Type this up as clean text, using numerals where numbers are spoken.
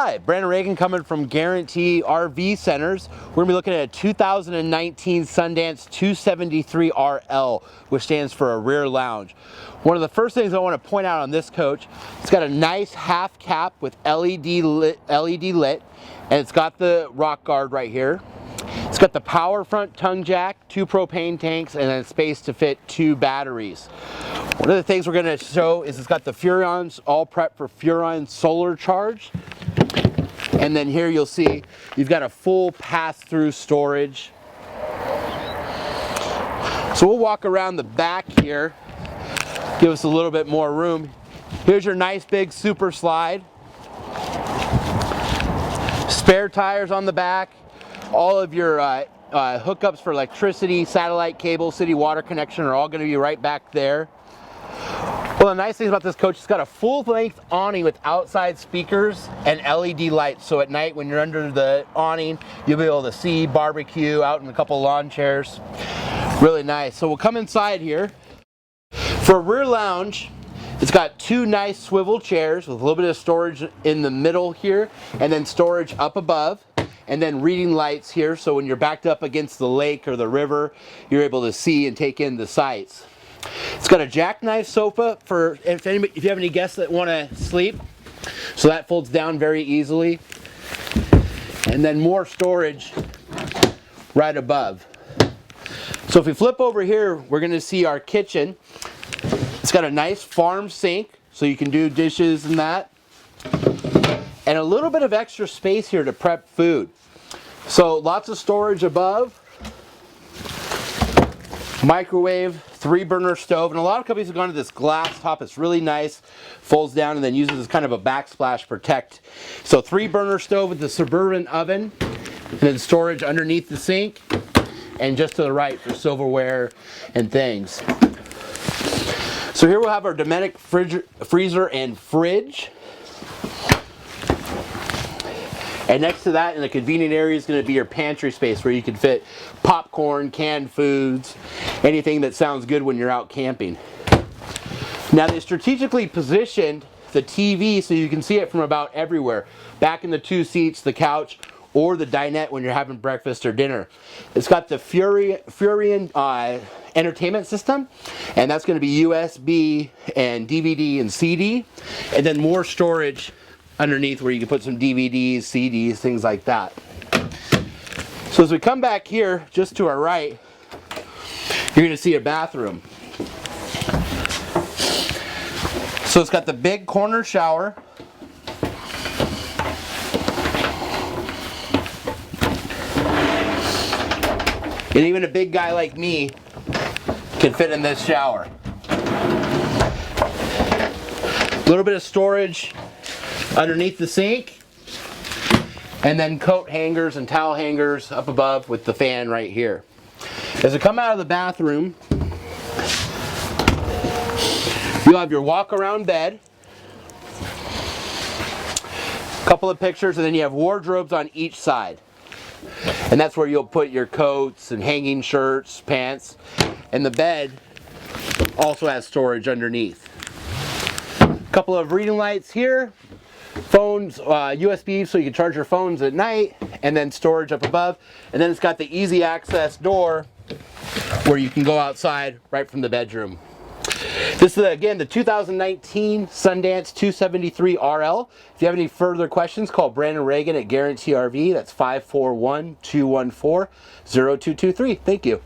Hi, Brandon Reagan coming from Guaranty RV Centers. We're going to be looking at a 2019 Sundance 273 RL, which stands for a rear lounge. One of the first things I want to point out on this coach, it's got a nice half cap with LED lit, and it's got the rock guard right here. It's got the power front tongue jack, 2 propane tanks, and then space to fit 2 batteries. One of the things we're going to show is it's got the Furons all prepped for Furon solar charge. And then here you'll see you've got a full pass-through storage. So we'll walk around the back here, give us a little bit more room. Here's your nice big super slide. Spare tires on the back. All of your hookups for electricity, satellite cable, city water connection are all going to be right back there. Well, the nice thing about this coach, it's got a full-length awning with outside speakers and LED lights. So at night when you're under the awning, you'll be able to see, barbecue out in a couple lawn chairs. Really nice. So we'll come inside here. For a rear lounge, it's got 2 nice swivel chairs with a little bit of storage in the middle here, and then storage up above. And then reading lights here, so when you're backed up against the lake or the river, you're able to see and take in the sights. It's got a jackknife sofa for if you have any guests that want to sleep. So that folds down very easily. And then more storage right above. So if we flip over here, we're going to see our kitchen. It's got a nice farm sink, so you can do dishes and that. And a little bit of extra space here to prep food. So lots of storage above. Microwave, 3-burner stove, and a lot of companies have gone to this glass top. It's really nice, folds down and then uses as kind of a backsplash protect. So 3-burner stove with the Suburban oven, and then storage underneath the sink, and just to the right for silverware and things. So here we'll have our Domestic freezer and fridge. And next to that in the convenient area is going to be your pantry space where you can fit popcorn, canned foods, anything that sounds good when you're out camping. Now they strategically positioned the TV so you can see it from about everywhere. Back in the 2 seats, the couch, or the dinette when you're having breakfast or dinner. It's got the Furion entertainment system, and that's going to be USB and DVD and CD, and then more storage underneath where you can put some DVDs, CDs, things like that. So as we come back here, just to our right, you're going to see a bathroom. So it's got the big corner shower. And even a big guy like me can fit in this shower. A little bit of storage underneath the sink, and then coat hangers and towel hangers up above with the fan right here. As we come out of the bathroom, you'll have your walk-around bed, a couple of pictures, and then you have wardrobes on each side. And that's where you'll put your coats and hanging shirts, pants, and the bed also has storage underneath. A couple of reading lights here. Phones, USB so you can charge your phones at night, and then storage up above. And then it's got the easy access door where you can go outside right from the bedroom. This is again the 2019 Sundance 273 RL. If you have any further questions, call Brandon Reagan at Guaranty RV. That's 541-214-0223. Thank you.